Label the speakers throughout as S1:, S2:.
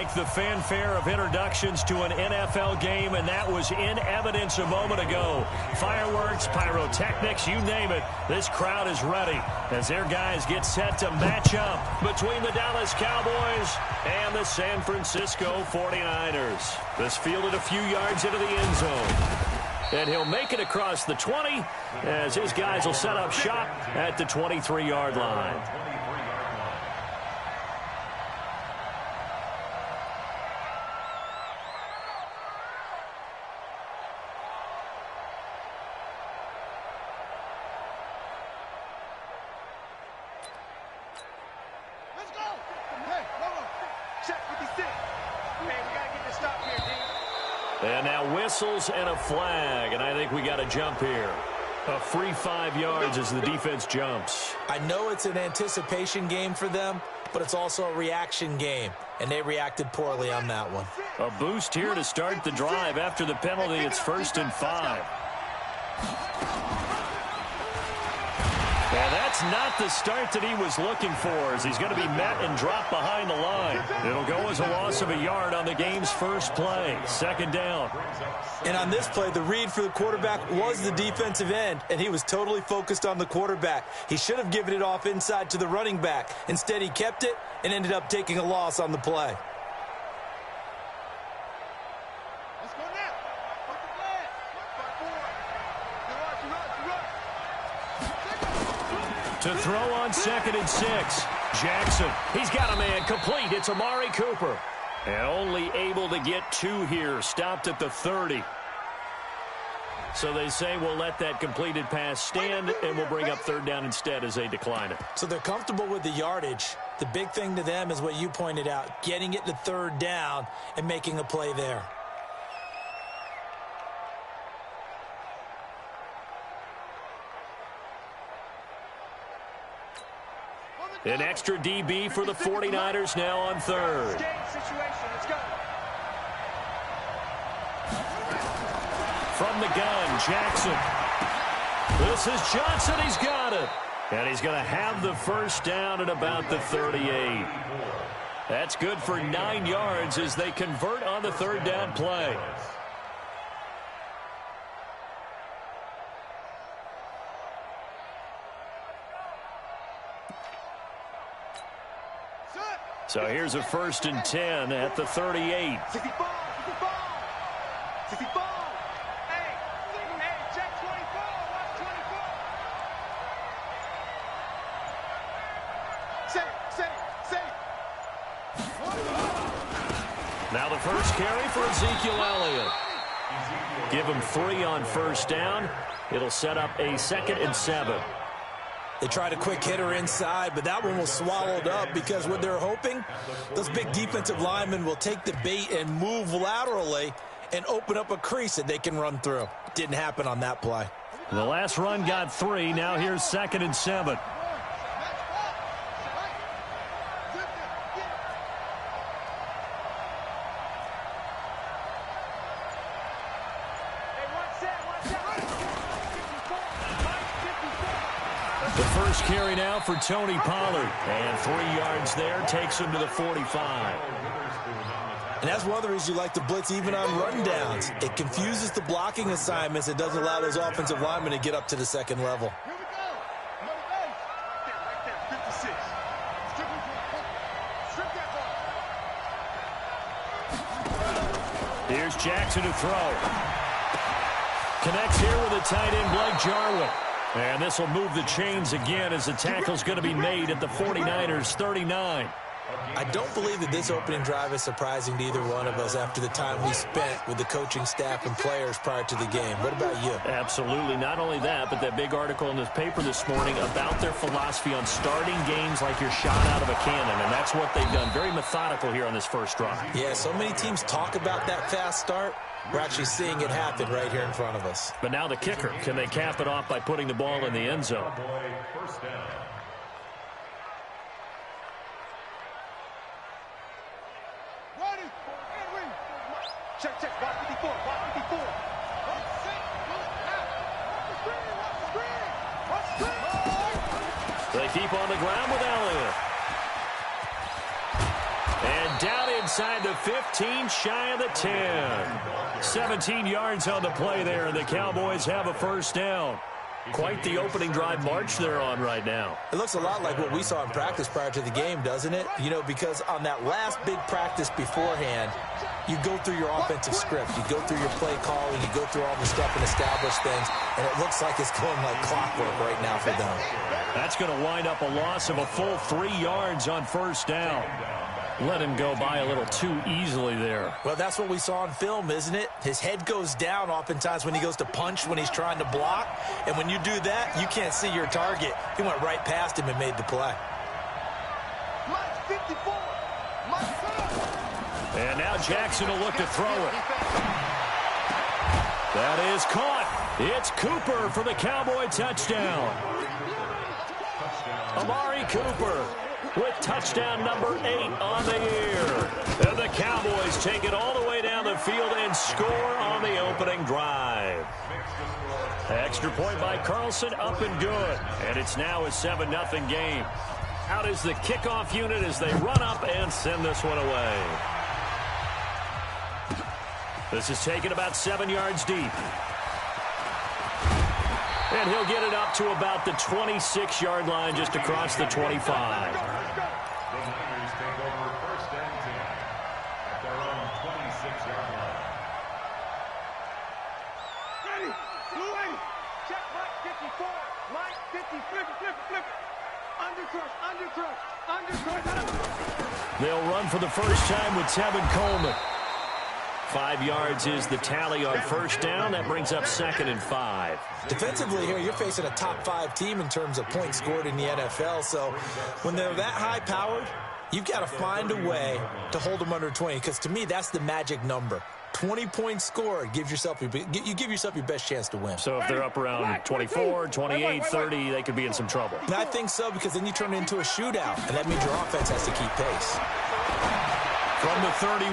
S1: like the fanfare of introductions to an NFL game, and that was in evidence a moment ago. Fireworks, pyrotechnics, you name it. This crowd is ready as their guys get set to match up between the Dallas Cowboys and the San Francisco 49ers. This fielded a few yards into the end zone. And he'll make it across the 20 as his guys will set up shop at the 23-yard line. And now whistles and a flag, and I think we got a jump here. A free 5 yards as the defense jumps.
S2: I know it's an anticipation game for them, but it's also a reaction game, and they reacted poorly on that one.
S1: A boost here to start the drive after the penalty. It's 1st and 5. And that's not the start that he was looking for, as he's going to be met and dropped behind the line. It'll go as a loss of a yard on the game's first play. 2nd down.
S2: And on this play, the read for the quarterback was the defensive end, and he was totally focused on the quarterback. He should have given it off inside to the running back. Instead, he kept it and ended up taking a loss on the play.
S1: To throw on 2nd and 6. Jackson, he's got a man complete. It's Amari Cooper. And only able to get 2 here. Stopped at the 30. So they say we'll let that completed pass stand, and we'll bring up 3rd down instead as they decline it.
S2: So they're comfortable with the yardage. The big thing to them is what you pointed out, getting it to 3rd down and making a play there.
S1: An extra DB for the 49ers now on 3rd. From the gun, Jackson. This is Johnson. He's got it. And he's going to have the 1st down at about the 38. That's good for 9 yards as they convert on the 3rd down play. So here's a 1st and 10 at the 38. Now the first carry for Ezekiel Elliott. Give him 3 on 1st down. It'll set up a 2nd and 7.
S2: They tried a quick hitter inside, but that one was swallowed up because what they're hoping, those big defensive linemen will take the bait and move laterally and open up a crease that they can run through. Didn't happen on that play.
S1: The last run got 3. Now here's 2nd and 7. The first carry now for Tony Pollard. And 3 yards there takes him to the 45.
S2: And that's one of the reasons you like to blitz even on rundowns. It confuses the blocking assignments. It doesn't allow those offensive linemen to get up to the 2nd level.
S1: Here's Jackson to throw. Connects here with a tight end, Blake Jarwin. And this will move the chains again as the tackle's going to be made at the 49ers 39.
S2: I don't believe that this opening drive is surprising to either one of us after the time we spent with the coaching staff and players prior to the game. What about you?
S1: Absolutely. Not only that, but that big article in this paper this morning about their philosophy on starting games like you're shot out of a cannon, and that's what they've done. Very methodical here on this first drive.
S2: Yeah, so many teams talk about that fast start. We're actually seeing it happen right here in front of us.
S1: But now the kicker. Can they cap it off by putting the ball in the end zone?
S3: Check, check, watch 54, watch 54.
S1: They keep on the ground with Elliott. And down it inside the 15, shy of the 10. 17 yards on the play there, and the Cowboys have a first down. Quite the opening drive march they're on right now.
S2: It looks a lot like what we saw in practice prior to the game, doesn't it? You know, because on that last big practice beforehand, you go through your offensive script. You go through your play calling. You go through all the stuff and establish things, and it looks like it's going like clockwork right now for them.
S1: That's going to wind up a loss of a full 3 yards on first down. Let him go by a little too easily there.
S2: Well, that's what we saw on film, isn't it? His head goes down oftentimes when he goes to punch, when he's trying to block. And when you do that, you can't see your target. He went right past him and made the play.
S1: And now Jackson will look to throw it. That is caught. It's Cooper for the Cowboy touchdown. Amari Cooper with touchdown number 8 on the year. And the Cowboys take it all the way down the field and score on the opening drive. Extra point by Carlson, up and good. And it's now a 7-0 game. Out is the kickoff unit as they run up and send this one away. This is taken about 7 yards deep. And he'll get it up to about the 26-yard line, just across the 25. They'll run for the first time with Tevin Coleman. 5 yards is the tally on first down. That brings up 2nd and 5.
S2: Defensively here, you're facing a top 5 team in terms of points scored in the NFL. So when they're that high-powered, you've got to find a way to hold them under 20. Because to me, that's the magic number. 20 points scored, you give yourself your best chance to win.
S1: So if they're up around 24, 28, 30, they could be in some trouble.
S2: And I think so, because then you turn it into a shootout, and that means your offense has to keep pace.
S1: From the 31,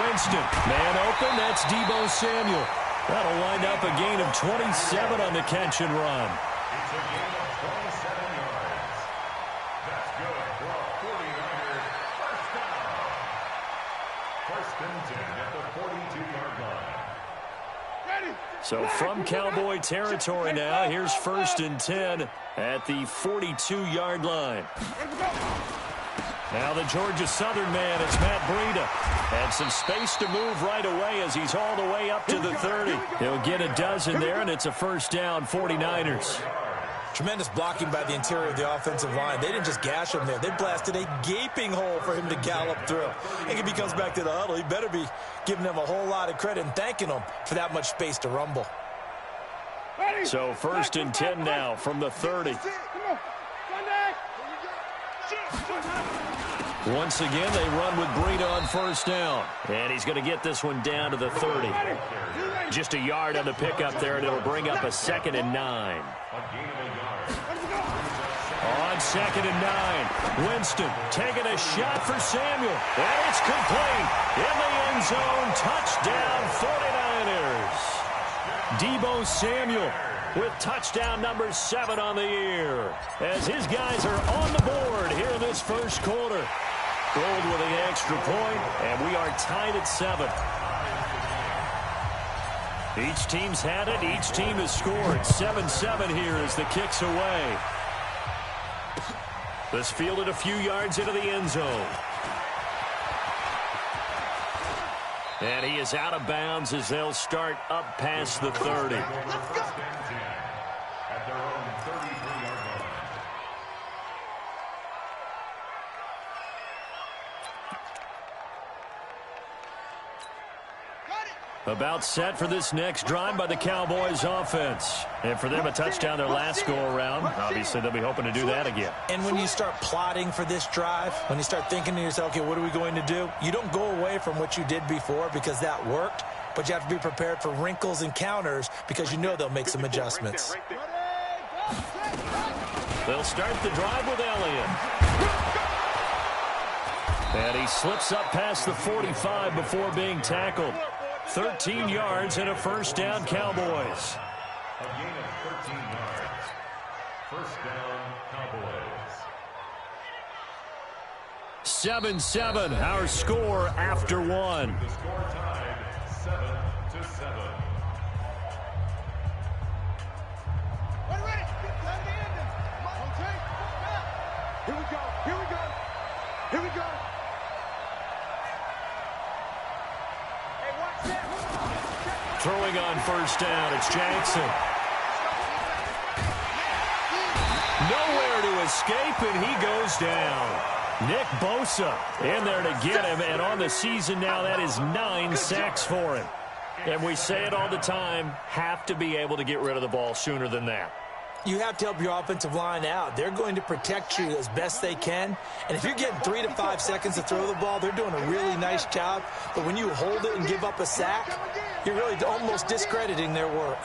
S1: Winston, man open, that's Deebo Samuel. That'll wind up a gain of 27 on the catch and run.
S4: It's a gain of 27 yards. That's good for a 49ers first down. First and 10 at the 42-yard line.
S1: So from Cowboy territory now, here's 1st and 10 at the 42-yard line. Now the Georgia Southern man, it's Matt Breida. Had some space to move right away as he's all the way up to the 30. He'll get a dozen there, and it's a first down, 49ers.
S2: Tremendous blocking by the interior of the offensive line. They didn't just gash him there. They blasted a gaping hole for him to gallop through. And if he comes back to the huddle, he better be giving them a whole lot of credit and thanking them for that much space to rumble.
S1: So 1st and 10 now from the 30. Once again, they run with Breida on first down. And he's going to get this one down to the 30. Just a yard on the pickup there, and it'll bring up a 2nd and 9. On 2nd and 9, Winston taking a shot for Samuel. And it's complete. In the end zone, touchdown 49ers. Deebo Samuel with touchdown number 7 on the year. As his guys are on the board here in this first quarter. Gold with an extra point, and we are tied at 7. Each team's had it. Each team has scored. 7-7 here as the kick's away. This fielded a few yards into the end zone. And he is out of bounds as they'll start up past the 30. About set for this next drive by the Cowboys offense. And for them, a touchdown their last go-around. Obviously, they'll be hoping to do that again.
S2: And when you start plotting for this drive, when you start thinking to yourself, okay, what are we going to do? You don't go away from what you did before because that worked, but you have to be prepared for wrinkles and counters because you know they'll make some adjustments.
S1: They'll start the drive with Elliott. And he slips up past the 45 before being tackled. 13 yards and a first down, Cowboys.
S4: A gain of 13 yards. First down, Cowboys.
S1: 7-7, our score after one.
S4: The score tied 7-7.
S3: Here we go. Here we go. Here we go. Hey, watch that.
S1: Throwing on first down, it's Jackson. Nowhere to escape, and he goes down. Nick Bosa in there to get him, and on the season now, that is 9 sacks for him. And we say it all the time, have to be able to get rid of the ball sooner than that.
S2: You have to help your offensive line out. They're going to protect you as best they can. And if you're getting 3 to 5 seconds to throw the ball, they're doing a really nice job. But when you hold it and give up a sack, you're really almost discrediting their work.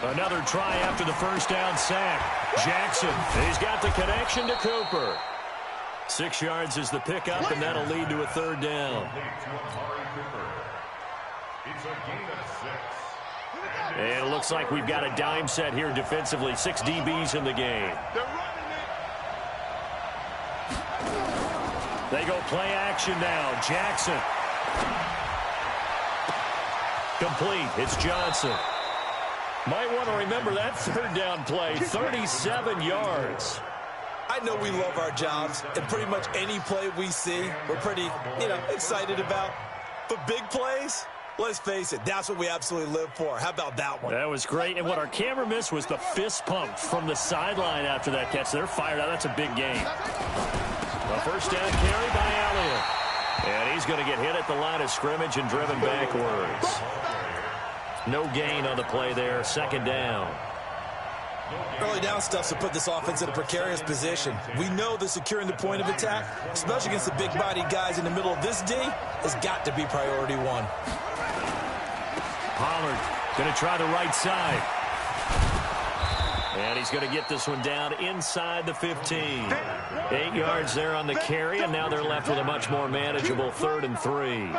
S1: Another try after the first down sack. Jackson, he's got the connection to Cooper. 6 yards is the pickup, and that'll lead to a third down.
S4: It's a gain of 6.
S1: And it looks like we've got a dime set here defensively. 6 DBs in the game. They go play action now. Jackson. Complete. It's Johnson. Might want to remember that third down play. 37 yards.
S2: I know we love our jobs, and pretty much any play we see, we're pretty, excited about. But big plays, let's face it, that's what we absolutely live for. How about that one?
S1: That was great. And what our camera missed was the fist pump from the sideline after that catch. They're fired out. That's a big game. A first down carry by Elliott. And he's going to get hit at the line of scrimmage and driven backwards. No gain on the play there. Second down.
S2: Early down stuff to put this offense in a precarious position. We know that securing the point of attack, especially against the big-bodied guys in the middle of this D, has got to be priority one.
S1: Pollard going to try the right side. And he's going to get this one down inside the 15. 8 yards there on the carry, and now they're left with a much more manageable 3rd and 3.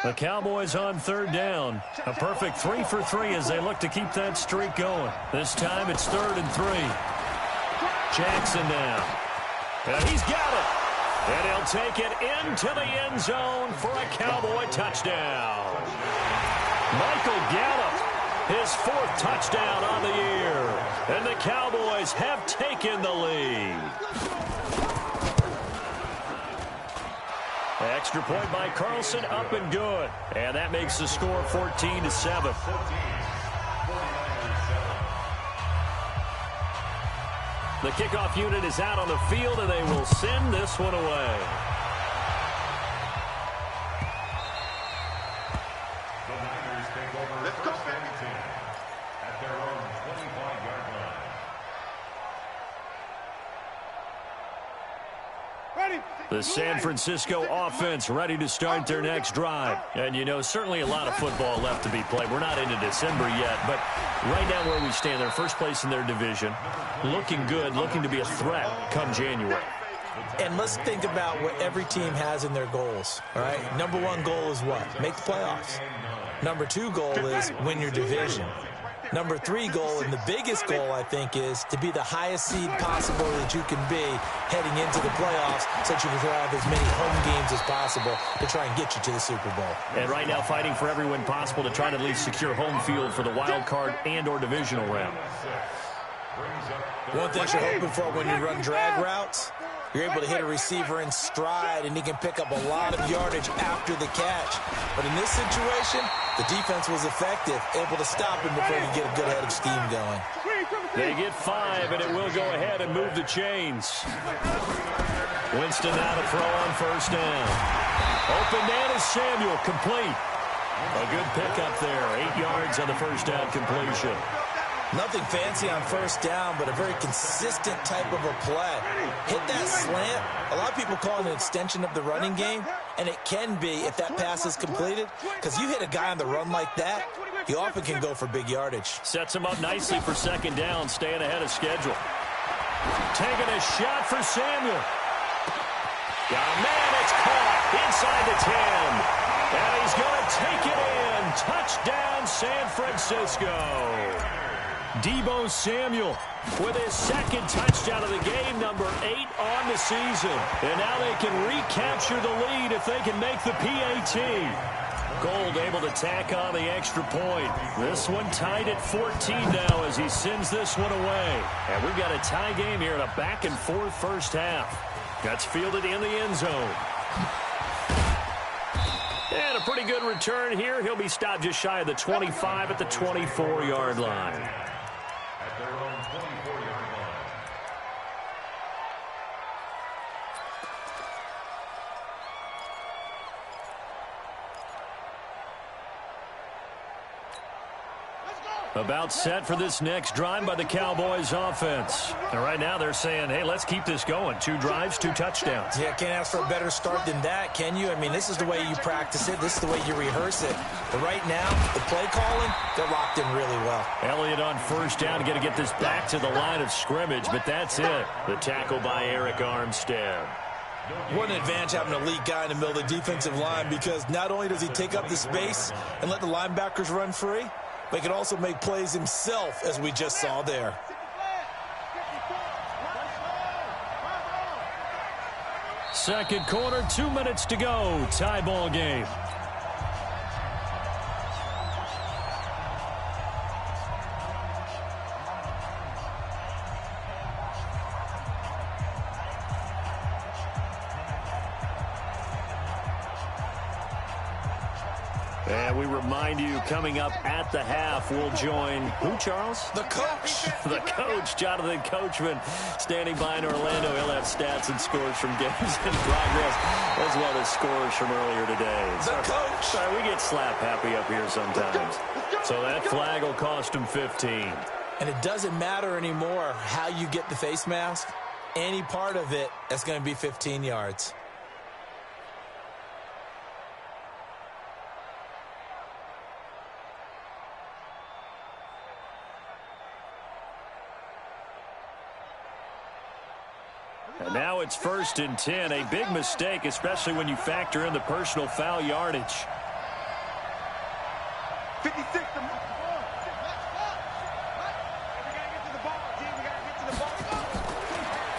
S1: The Cowboys on 3rd down. A perfect 3 for 3 as they look to keep that streak going. This time it's 3rd and 3. Jackson now. And he's got it. And he'll take it into the end zone for a Cowboy touchdown. Michael Gallup, his 4th touchdown on the year. And the Cowboys have taken the lead. Extra point by Carlson, up and good. And that makes the score 14-7. The kickoff unit is out on the field, and they will send this one away.
S4: The Niners take over first and 10 at their own 25-yard line.
S1: The San Francisco offense ready to start their next drive. And, certainly a lot of football left to be played. We're not into December yet, but right now where we stand, they're first place in their division. Looking good, looking to be a threat come January.
S2: And let's think about what every team has in their goals, all right? Number 1 goal is what? Make the playoffs. Number 2 goal is win your division. Number 3 goal, and the biggest goal, I think, is to be the highest seed possible that you can be heading into the playoffs so that you can have as many home games as possible to try and get you to the Super Bowl.
S1: And right now fighting for every win possible to try to at least secure home field for the wild card and or divisional round.
S2: One thing you're hoping for when you run drag routes, you're able to hit a receiver in stride, and he can pick up a lot of yardage after the catch. But in this situation, the defense was effective, able to stop him before he could get a good head of steam going.
S1: They get 5, and it will go ahead and move the chains. Winston now to throw on first down. Open man is Samuel, complete. A good pickup there, 8 yards on the first down completion.
S2: Nothing fancy on first down, but a very consistent type of a play. Hit that slant. A lot of people call it an extension of the running game, and it can be if that pass is completed, because you hit a guy on the run like that, he often can go for big yardage.
S1: Sets him up nicely for second down, staying ahead of schedule. Taking a shot for Samuel. Got a man, it's caught inside the 10. And he's going to take it in. Touchdown, San Francisco. Deebo Samuel with his second touchdown of the game, number 8 on the season. And now they can recapture the lead if they can make the PAT. Gold able to tack on the extra point. This one tied at 14 now as he sends this one away. And we've got a tie game here in a back-and-forth first half. That's fielded in the end zone. And a pretty good return here. He'll be stopped just shy of the 25 at the 24-yard line.
S4: At their own 24-yard line.
S1: About set for this next drive by the Cowboys offense. And right now they're saying, hey, let's keep this going. 2 drives, 2 touchdowns.
S2: Yeah, can't ask for a better start than that, can you? I mean, this is the way you practice it. This is the way you rehearse it. But right now, the play calling, they're locked in really well.
S1: Elliott on first down, going to get this back to the line of scrimmage, but that's it. The tackle by Eric Armstead.
S2: What an advantage having an elite guy in the middle of the defensive line, because not only does he take up the space and let the linebackers run free, but he can also make plays himself, as we just saw there.
S1: Second quarter, 2 minutes to go. Tie ball game. And we remind you, coming up at the half, we'll join who, Charles?
S2: The coach.
S1: The coach, Jonathan Coachman, standing by in Orlando. He'll have stats and scores from games in progress, as well as scores from earlier today.
S2: The coach.
S1: Sorry, we get slap happy up here sometimes. So that flag will cost him 15.
S2: And it doesn't matter anymore how you get the face mask. Any part of it, that's going to be 15 yards.
S1: And now it's 1st and 10. A big mistake, especially when you factor in the personal foul yardage.
S3: 56.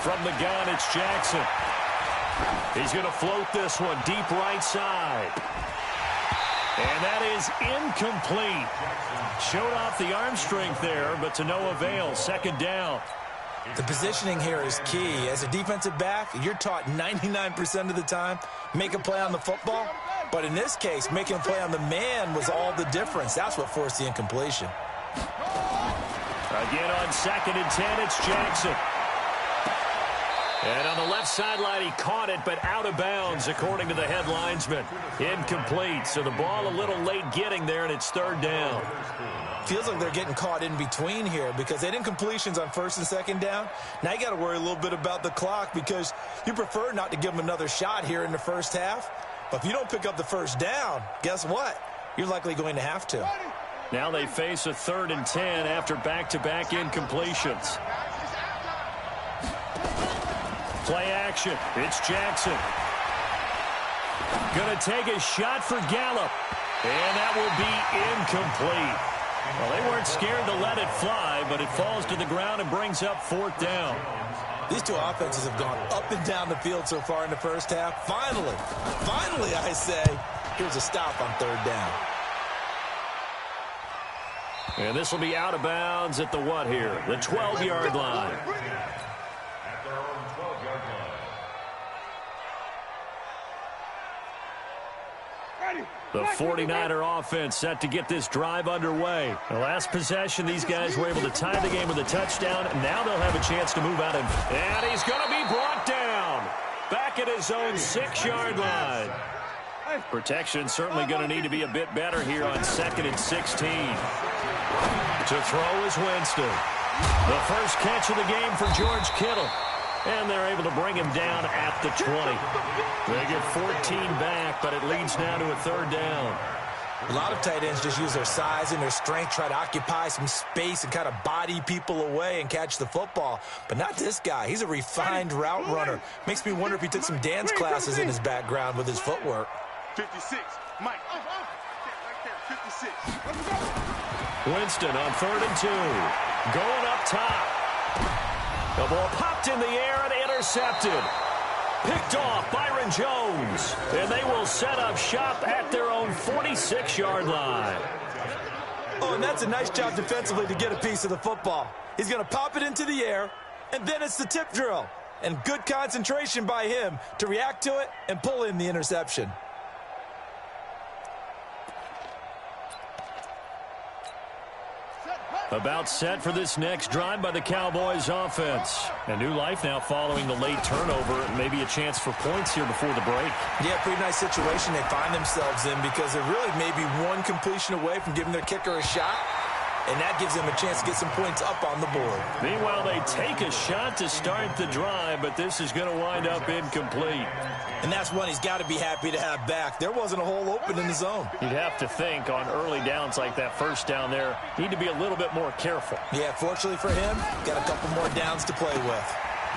S1: From the gun, it's Jackson. He's going to float this one deep right side. And that is incomplete. Showed off the arm strength there, but to no avail. Second down.
S2: The positioning here is key. As a defensive back, you're taught 99% of the time, make a play on the football. But in this case, making a play on the man was all the difference. That's what forced the incompletion.
S1: Again on 2nd and 10, it's Jackson. And on the left sideline, he caught it, but out of bounds, according to the head linesman. Incomplete, so the ball a little late getting there, and it's 3rd down.
S2: Feels like they're getting caught in between here because they had incompletions on 1st and 2nd down. Now you got to worry a little bit about the clock because you prefer not to give them another shot here in the first half. But if you don't pick up the 1st down, guess what? You're likely going to have to.
S1: Now they face a 3rd and 10 after back-to-back incompletions. Play action. It's Jackson. Going to take a shot for Gallup. And that will be incomplete. Well, they weren't scared to let it fly, but it falls to the ground and brings up 4th down.
S2: These two offenses have gone up and down the field so far in the first half. Finally, I say, here's a stop on 3rd down.
S1: And this will be out of bounds at the what here? The 12-yard line.
S4: At their own 12-yard line.
S1: The 49er offense set to get this drive underway. The last possession, these guys were able to tie the game with a touchdown. Now they'll have a chance to move out. And he's going to be brought down. Back at his own 6-yard line. Protection certainly going to need to be a bit better here on 2nd and 16. To throw is Winston. The first catch of the game for George Kittle. And they're able to bring him down at the 20. They get 14 back, but it leads now to a 3rd down.
S2: A lot of tight ends just use their size and their strength, try to occupy some space and kind of body people away and catch the football. But not this guy. He's a refined route runner. Makes me wonder if he took some dance classes in his background with his footwork.
S3: 56. Mike. Right there, 56.
S1: Winston on 3rd and 2. Going up top. The ball popped in the air and intercepted. Picked off Byron Jones. And they will set up shop at their own 46-yard line.
S2: Oh, and that's a nice job defensively to get a piece of the football. He's going to pop it into the air, and then it's the tip drill. And good concentration by him to react to it and pull in the interception.
S1: About set for this next drive by the Cowboys offense. A new life now following the late turnover. Maybe a chance for points here before the break.
S2: Yeah, pretty nice situation they find themselves in because they're really maybe one completion away from giving their kicker a shot. And that gives them a chance to get some points up on the board.
S1: Meanwhile, they take a shot to start the drive, but this is going to wind up incomplete.
S2: And that's one he's got to be happy to have back. There wasn't a hole open in the zone.
S1: You'd have to think on early downs like that first down there, need to be a little bit more careful.
S2: Yeah, fortunately for him, got a couple more downs to play with.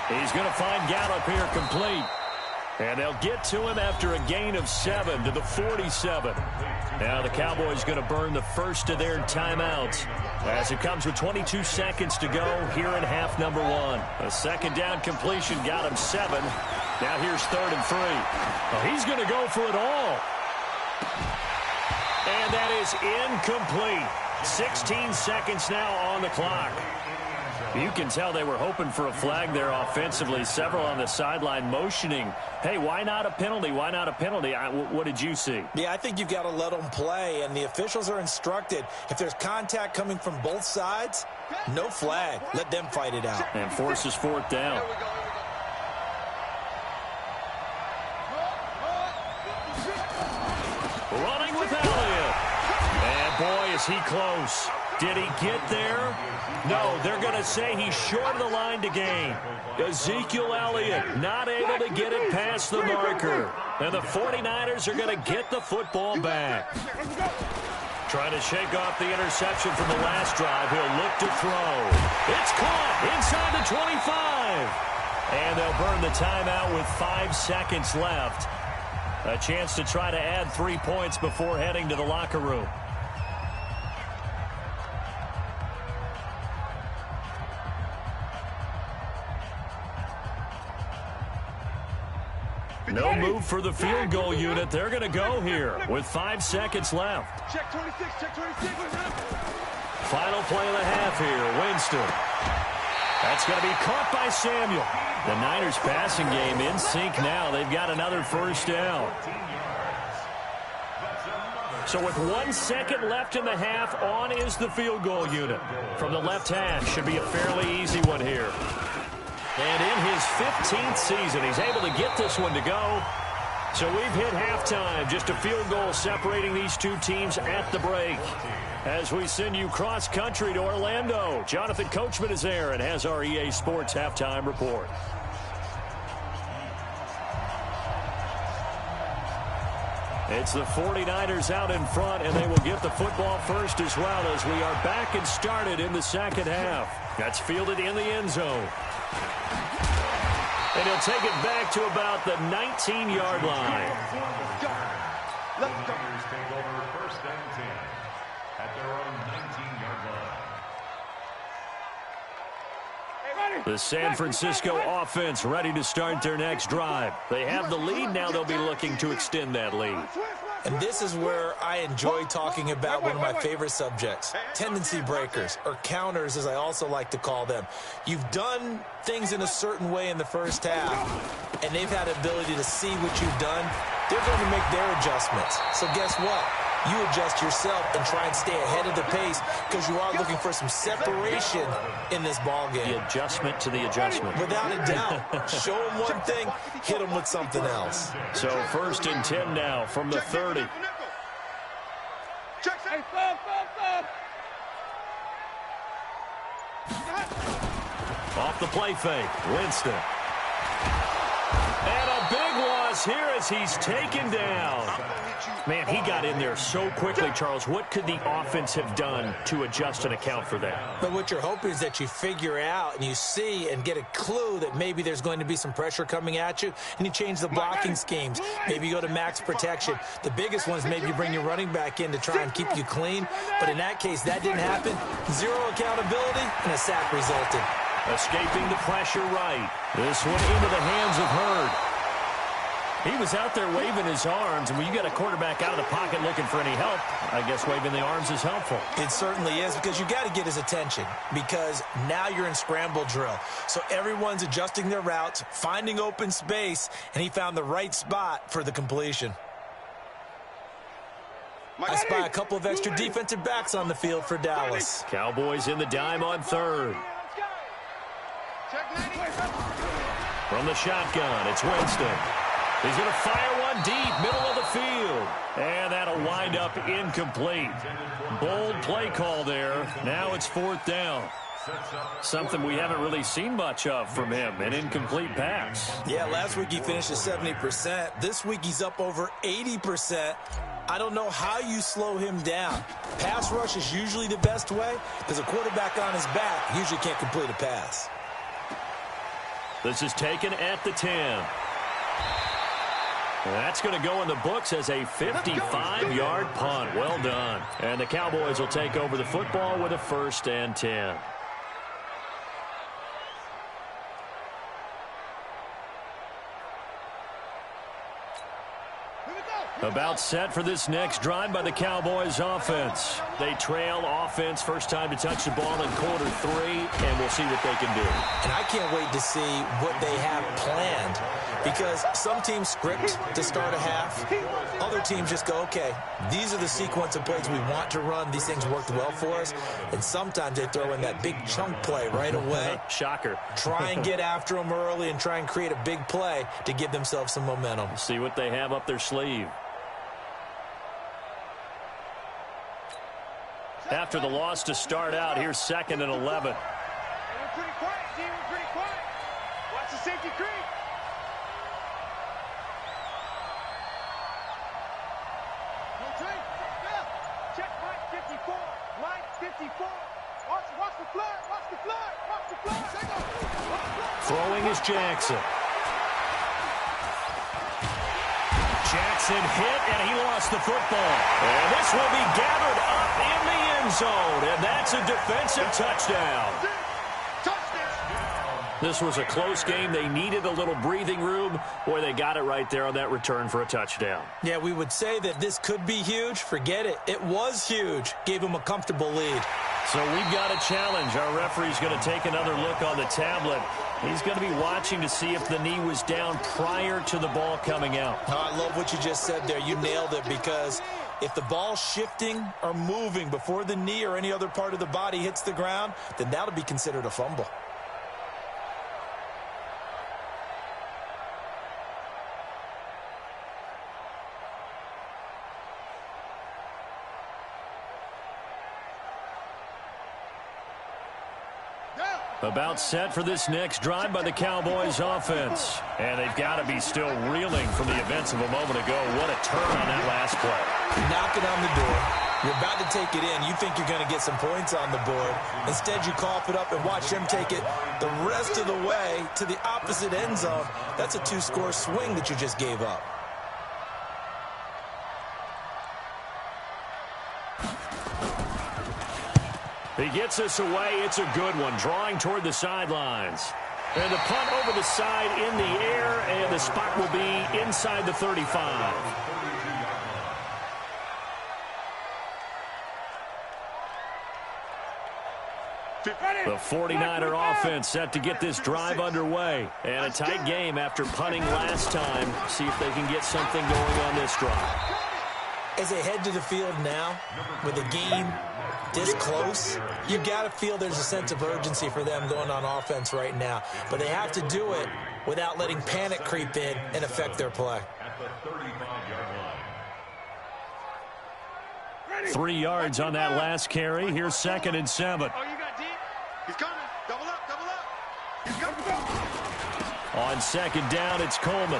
S1: He's going to find Gallup here complete. And they'll get to him after a gain of 7 to the 47. Now the Cowboys going to burn the first of their timeouts as it comes with 22 seconds to go here in half number 1. A second down completion got him 7. Now here's 3rd and 3. Well, he's going to go for it all. And that is incomplete. 16 seconds now on the clock. You can tell they were hoping for a flag there offensively. Several on the sideline motioning, hey, why not a penalty? Why not a penalty? What did you see?
S2: Yeah, I think you've got to let them play, and the officials are instructed. If there's contact coming from both sides, no flag. Let them fight it out.
S1: And forces 4th down. Running with Elliott. And boy, is he close. Did he get there? No, they're going to say he's short of the line to gain. Ezekiel Elliott not able to get it past the marker. And the 49ers are going to get the football back. Trying to shake off the interception from the last drive. He'll look to throw. It's caught inside the 25. And they'll burn the timeout with 5 seconds left. A chance to try to add 3 points before heading to the locker room. No move for the field goal unit. They're going to go here with 5 seconds left.
S3: Check 26, check 26.
S1: Final play of the half here, Winston. That's going to be caught by Samuel. The Niners passing game in sync now. They've got another first down. So with 1 second left in the half, on is the field goal unit. From the left hash, should be a fairly easy one here. And in his 15th season, he's able to get this one to go. So we've hit halftime. Just a field goal separating these two teams at the break. As we send you cross-country to Orlando, Jonathan Coachman is there and has our EA Sports halftime report. It's the 49ers out in front, and they will get the football first as well as we are back and started in the second half. That's fielded in the end zone. And he'll take it back to about the 19-yard line.
S4: Niners take over 1st and 10 at their own 19-yard line.
S1: The San Francisco offense ready to start their next drive. They have the lead. Now they'll be looking to extend that lead.
S2: And this is where I enjoy talking about one of my favorite subjects, tendency breakers, or counters as I also like to call them. You've done things in a certain way in the first half, and they've had the ability to see what you've done. They're going to make their adjustments. So guess what? You adjust yourself and try and stay ahead of the pace because you are looking for some separation in this ball game.
S1: The adjustment to the adjustment.
S2: Without a doubt. Show them one thing, hit them with something else.
S1: So 1st and 10 now from the 30. Off the play fake, Winston. And a big loss this here as he's taken down. Man, he got in there so quickly, Charles. What could the offense have done to adjust and account for that?
S2: But what you're hoping is that you figure out and you see and get a clue that maybe there's going to be some pressure coming at you, and you change the blocking schemes. Maybe you go to max protection. The biggest one is maybe you bring your running back in to try and keep you clean. But in that case, that didn't happen. Zero accountability, and a sack resulted.
S1: Escaping the pressure right. This one into the hands of Hurd. He was out there waving his arms, and when you got a quarterback out of the pocket looking for any help, I guess waving the arms is helpful.
S2: It certainly is, because you got to get his attention, because now you're in scramble drill. So everyone's adjusting their routes, finding open space, and he found the right spot for the completion. I spy a couple of extra defensive backs on the field for Dallas.
S1: Cowboys in the dime on third. From the shotgun, it's Winston. He's going to fire one deep, middle of the field. And that'll wind up incomplete. Bold play call there. Now it's 4th down. Something we haven't really seen much of from him, an incomplete pass.
S2: Yeah, last week he finished at 70%. This week he's up over 80%. I don't know how you slow him down. Pass rush is usually the best way, because a quarterback on his back usually can't complete a pass.
S1: This is taken at the 10. That's going to go in the books as a 55-yard punt. Well done. And the Cowboys will take over the football with a 1st and 10. About set for this next drive by the Cowboys offense. They trail offense, first time to touch the ball in quarter 3, and we'll see what they can do.
S2: And I can't wait to see what they have planned, because some teams script to start a half. Other teams just go, okay, these are the sequence of plays we want to run. These things worked well for us. And sometimes they throw in that big chunk play right away.
S1: Shocker.
S2: Try and get after them early and try and create a big play to give themselves some momentum.
S1: See what they have up their sleeve. After the loss to start out, here's 2nd and 11.
S3: We're pretty quiet, team. We're pretty quiet. Watch the safety creep. Check Mike 54. Mike 54. Watch the flood. Watch the flood. Watch the flood.
S1: Throwing is Jackson. Jackson hit, and he lost the football. And this will be gathered up in the end zone, and that's a defensive touchdown. This was a close game. They needed a little breathing room. Boy, they got it right there on that return for a touchdown.
S2: Yeah, we would say that this could be huge. Forget it. It was huge. Gave him a comfortable lead.
S1: So we've got a challenge. Our referee's going to take another look on the tablet. He's going to be watching to see if the knee was down prior to the ball coming out.
S2: Oh, I love what you just said there. You nailed it, because if the ball's shifting or moving before the knee or any other part of the body hits the ground, then that'll be considered a fumble.
S1: About set for this next drive by the Cowboys offense. And they've got to be still reeling from the events of a moment ago. What a turn on that last play.
S2: Knocking on the door. You're about to take it in. You think you're going to get some points on the board. Instead, you cough it up and watch them take it the rest of the way to the opposite end zone. That's a 2-score swing that you just gave up.
S1: He gets us away. It's a good one. Drawing toward the sidelines. And the punt over the side in the air, and the spot will be inside the 35. The 49er offense set to get this drive underway. And a tight game after punting last time. See if they can get something going on this drive.
S2: As they head to the field now, with the game this close, you got to feel there's a sense of urgency for them going on offense right now. But they have to do it without letting panic creep in and affect their play.
S1: 3 yards on that last carry. Here's 2nd and 7.
S3: Oh, you got deep? He's coming. Double up, double up. He's coming.
S1: On 2nd down, it's Coleman.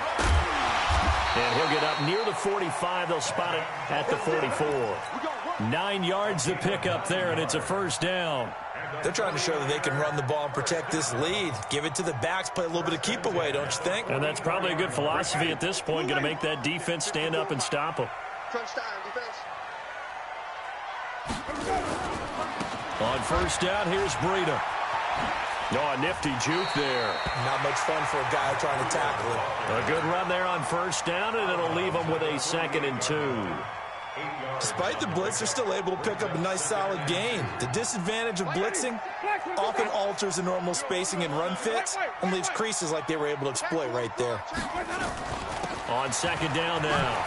S1: And he'll get up near the 45. They'll spot it at the 44. 9 yards to pick up there, and it's a first down.
S2: They're trying to show that they can run the ball and protect this lead. Give it to the backs, play a little bit of keep away, don't you think?
S1: And that's probably a good philosophy at this point, going to make that defense stand up and stop them. On first down, here's Breida. Oh, a nifty juke there.
S2: Not much fun for a guy trying to tackle it.
S1: A good run there on first down, and it'll leave them with a 2nd and 2.
S2: Despite the blitz, they're still able to pick up a nice, solid gain. The disadvantage of blitzing often alters the normal spacing and run fits and leaves creases like they were able to exploit right there.
S1: On 2nd down now,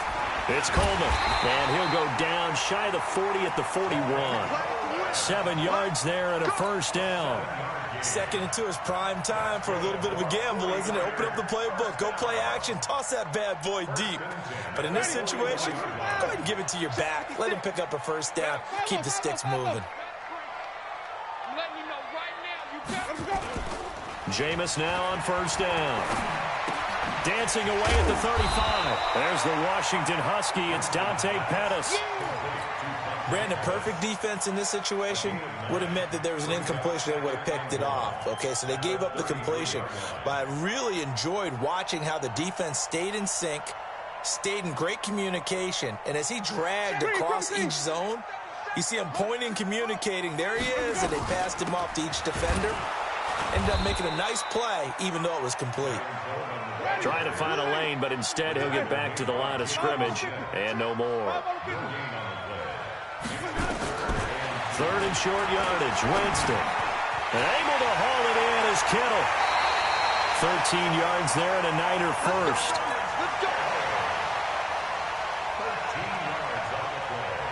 S1: it's Coleman, and he'll go down shy of the 40 at the 41. 7 yards there and a first down.
S2: 2nd and 2 is prime time for a little bit of a gamble, isn't it? Open up the playbook, go play action, toss that bad boy deep. But in this situation, go ahead and give it to your back. Let him pick up a first down. Keep the sticks moving.
S1: Jameis now on first down. Dancing away at the 35. There's the Washington Husky. It's Dante Pettis.
S2: Brandon, perfect defense in this situation would have meant that there was an incompletion. They would have picked it off. Okay, so they gave up the completion. But I really enjoyed watching how the defense stayed in sync, stayed in great communication, and as he dragged across each zone, you see him pointing, communicating. There he is, and they passed him off to each defender. Ended up making a nice play, even though it was complete.
S1: Trying to find a lane, but instead he'll get back to the line of scrimmage, and no more. 3rd and short yardage, Winston. And able to haul it in is Kittle. 13 yards there and a Niner first.
S4: 13 yards on the play.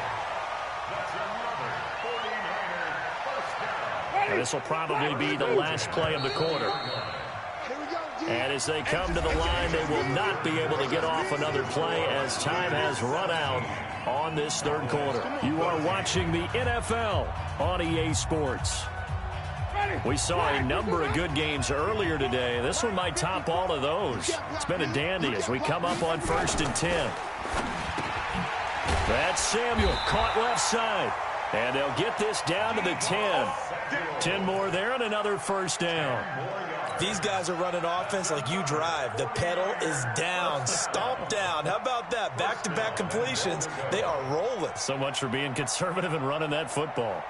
S4: That's another 49er first down.
S1: And this will probably be the last play of the quarter. And as they come to the line, they will not be able to get off another play as time has run out on this 3rd quarter. You are watching the NFL on EA Sports. We saw a number of good games earlier today. This one might top all of those. It's been a dandy as we come up on 1st and 10. That's Samuel, caught left side. And they'll get this down to the 10. 10 more there and another first down.
S2: These guys are running offense like you drive. The pedal is down, stomp down. How about that? Back-to-back completions. They are rolling.
S1: So much for being conservative and running that football.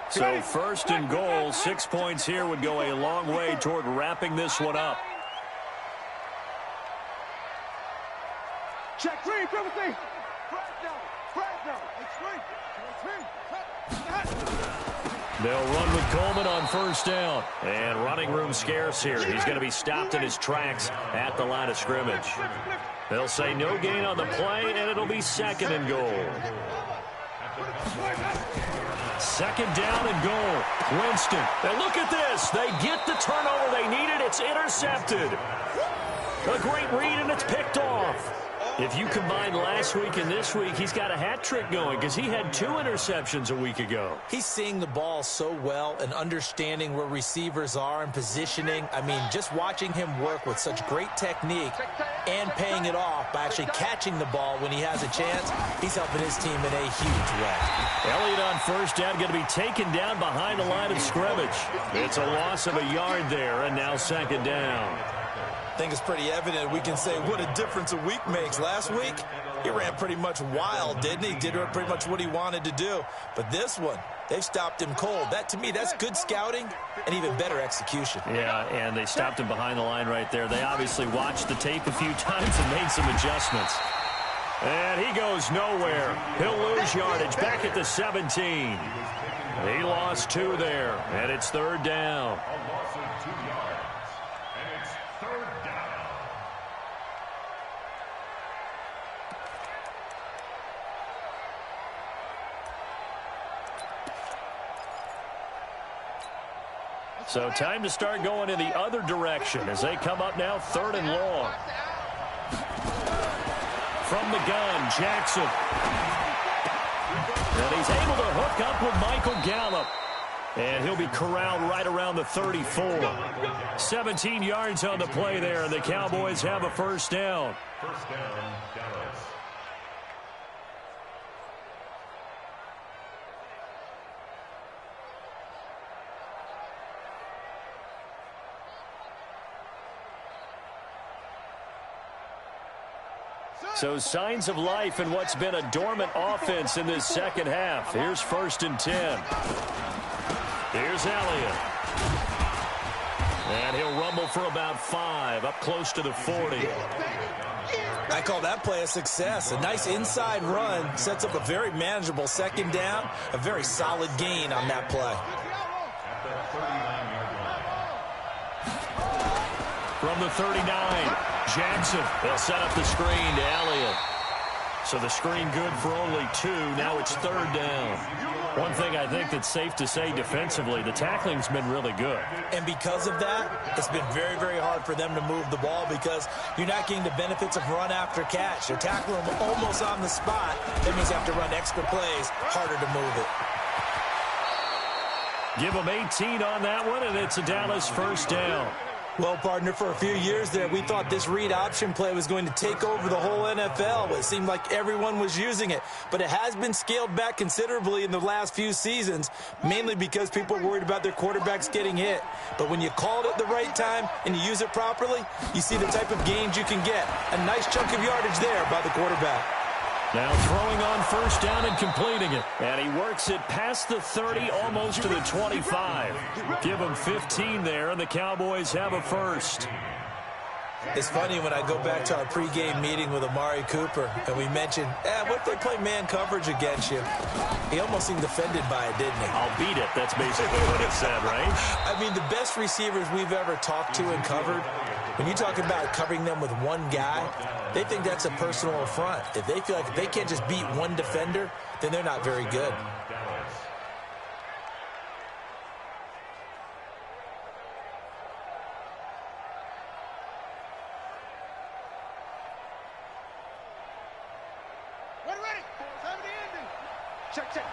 S1: So 1st and goal, 6 points here would go a long way toward wrapping this one up.
S3: Check 3, Timothy.
S1: They'll run with Coleman on first down. And running room scarce here. He's going to be stopped in his tracks at the line of scrimmage. They'll say no gain on the play, and it'll be 2nd and goal. 2nd down and goal. Winston. And look at this. They get the turnover they needed. It's intercepted. A great read, and it's picked off. If you combine last week and this week, he's got a hat trick going because he had 2 interceptions a week ago.
S2: He's seeing the ball so well and understanding where receivers are and positioning. I mean, just watching him work with such great technique and paying it off by actually catching the ball when he has a chance, he's helping his team in a huge way.
S1: Elliott on first down, going to be taken down behind the line of scrimmage. It's a loss of a yard there, and now 2nd down.
S2: I think it's pretty evident. We can say what a difference a week makes. Last week, he ran pretty much wild, didn't he? Did pretty much what he wanted to do. But this one, they've stopped him cold. That, to me, that's good scouting and even better execution.
S1: Yeah, and they stopped him behind the line right there. They obviously watched the tape a few times and made some adjustments. And he goes nowhere. He'll lose yardage back at the 17. He lost 2 there, and it's 3rd down.
S4: A loss of 2 yards. And it's 3rd down.
S1: So time to start going in the other direction as they come up now 3rd and long. From the gun, Jackson. And he's able to hook up with Michael Gallup. And he'll be corralled right around the 34. 17 yards on the play there, and the Cowboys have a first down.
S4: First down, Dallas.
S1: So signs of life in what's been a dormant offense in this second half. Here's 1st and 10. Here's Elliott. And he'll rumble for about 5, up close to the 40.
S2: I call that play a success. A nice inside run sets up a very manageable second down. A very solid gain on that play.
S4: At the 39-yard line.
S1: From the 39, Jackson. They'll set up the screen to Elliott. So the screen good for only 2. Now it's 3rd down. One thing I think that's safe to say defensively, the tackling's been really good.
S2: And because of that, it's been very, very hard for them to move the ball because you're not getting the benefits of run after catch. They're tackling them almost on the spot. That means you have to run extra plays, harder to move it.
S1: Give them 18 on that one, and it's a Dallas first down.
S2: Well, partner, for a few years there, we thought this read option play was going to take over the whole NFL. It seemed like everyone was using it. But it has been scaled back considerably in the last few seasons, mainly because people are worried about their quarterbacks getting hit. But when you call it at the right time and you use it properly, you see the type of gains you can get. A nice chunk of yardage there by the quarterback.
S1: Now throwing on first down and completing it. And he works it past the 30, almost to the 25. Give him 15 there, and the Cowboys have a first.
S2: It's funny when I go back to our pregame meeting with Amari Cooper, and we mentioned, what if they play man coverage against you? He almost seemed offended by it, didn't he?
S1: I'll beat it. That's basically what he said, right?
S2: I mean, the best receivers we've ever talked to and covered, when you talk about covering them with one guy, they think that's a personal affront. If they feel like if they can't just beat one defender, then they're not very good.
S3: Check, check.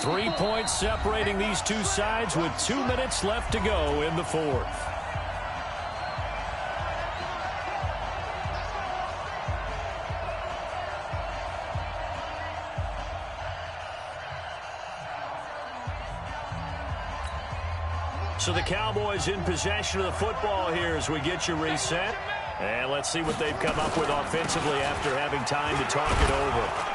S1: 3 points separating these two sides with 2 minutes left to go in the fourth. So the Cowboys in possession of the football here as we get you reset. And let's see what they've come up with offensively after having time to talk it over.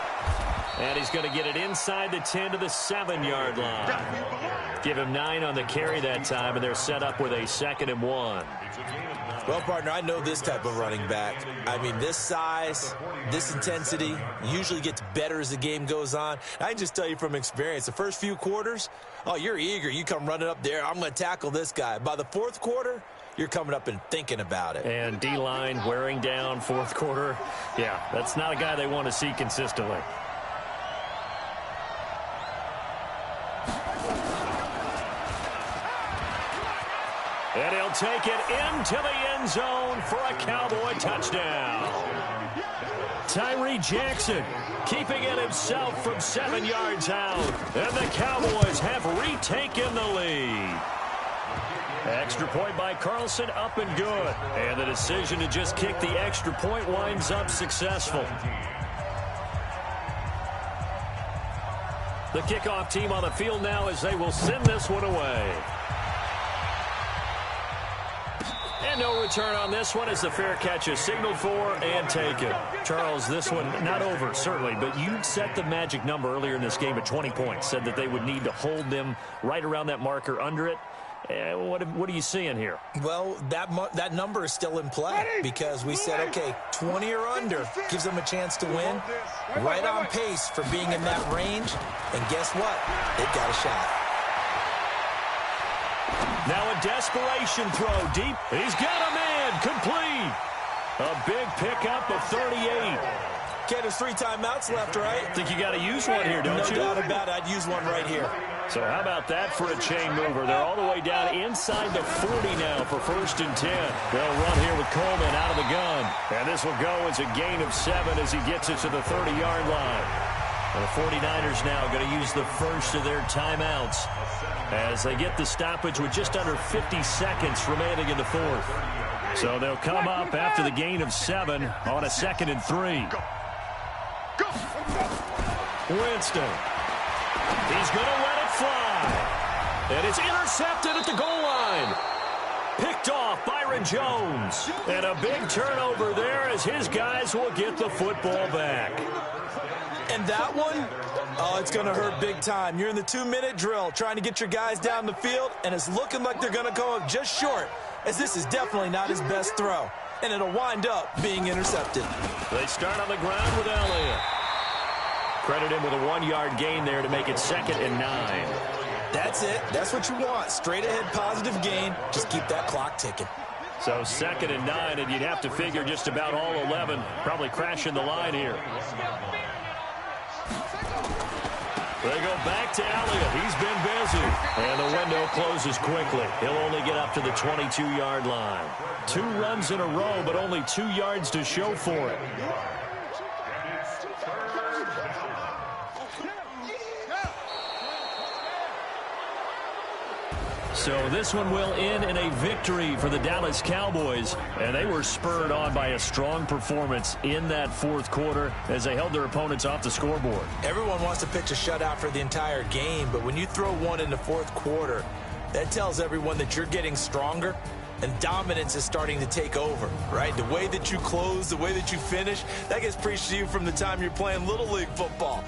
S1: And he's going to get it inside the 10 to the 7-yard line. Give him 9 on the carry that time, and they're set up with a 2nd and 1.
S2: Well, partner, I know this type of running back. I mean, this size, this intensity usually gets better as the game goes on. I can just tell you from experience, the first few quarters, oh, you're eager. You come running up there, I'm going to tackle this guy. By the fourth quarter, you're coming up and thinking about it.
S1: And D-line wearing down fourth quarter. Yeah, that's not a guy they want to see consistently. And he'll take it into the end zone for a Cowboy touchdown. Tyree Jackson keeping it himself from 7 yards out. And the Cowboys have retaken the lead. Extra point by Carlson, up and good. And the decision to just kick the extra point winds up successful. The kickoff team on the field now as they will send this one away. And no return on this one as the fair catch is signaled for and taken. Charles, this one not over, certainly, but you set the magic number earlier in this game at 20 points, said that they would need to hold them right around that marker under it. What are you seeing here?
S2: Well, that number is still in play because we said, okay, 20 or under gives them a chance to win. Right on pace for being in that range. And guess what? They've got a shot.
S1: Now a desperation throw deep. He's got a man complete. A big pickup of 38.
S2: Okay, there's 3 timeouts left, right?
S1: Think you got to use one here, don't you?
S2: No doubt about it. I'd use one right here.
S1: So how about that for a chain mover? They're all the way down inside the 40 now for 1st and 10. They'll run here with Coleman out of the gun. And this will go as a gain of 7 as he gets it to the 30-yard line. The 49ers now going to use the first of their timeouts as they get the stoppage with just under 50 seconds remaining in the fourth. So they'll come up after the gain of 7 on a 2nd and 3. Winston. He's going to let it fly. And it's intercepted at the goal line. Picked off Byron Jones. And a big turnover there as his guys will get the football back.
S2: And that one, oh, it's going to hurt big time. You're in the 2-minute drill trying to get your guys down the field, and it's looking like they're going to go up just short, as this is definitely not his best throw. And it'll wind up being intercepted.
S1: They start on the ground with Elliott. Credit him with a 1-yard gain there to make it 2nd and 9.
S2: That's it. That's what you want. Straight ahead positive gain. Just keep that clock ticking.
S1: So 2nd and 9, and you'd have to figure just about all 11 probably crashing the line here. They go back to Elliott. He's been busy. And the window closes quickly. He'll only get up to the 22-yard line. 2 runs in a row, but only 2 yards to show for it. So this one will end in a victory for the Dallas Cowboys, and they were spurred on by a strong performance in that fourth quarter as they held their opponents off the scoreboard.
S2: Everyone wants to pitch a shutout for the entire game, but when you throw one in the fourth quarter, that tells everyone that you're getting stronger and dominance is starting to take over, right? The way that you close, the way that you finish, that gets preached to you from the time you're playing Little League football.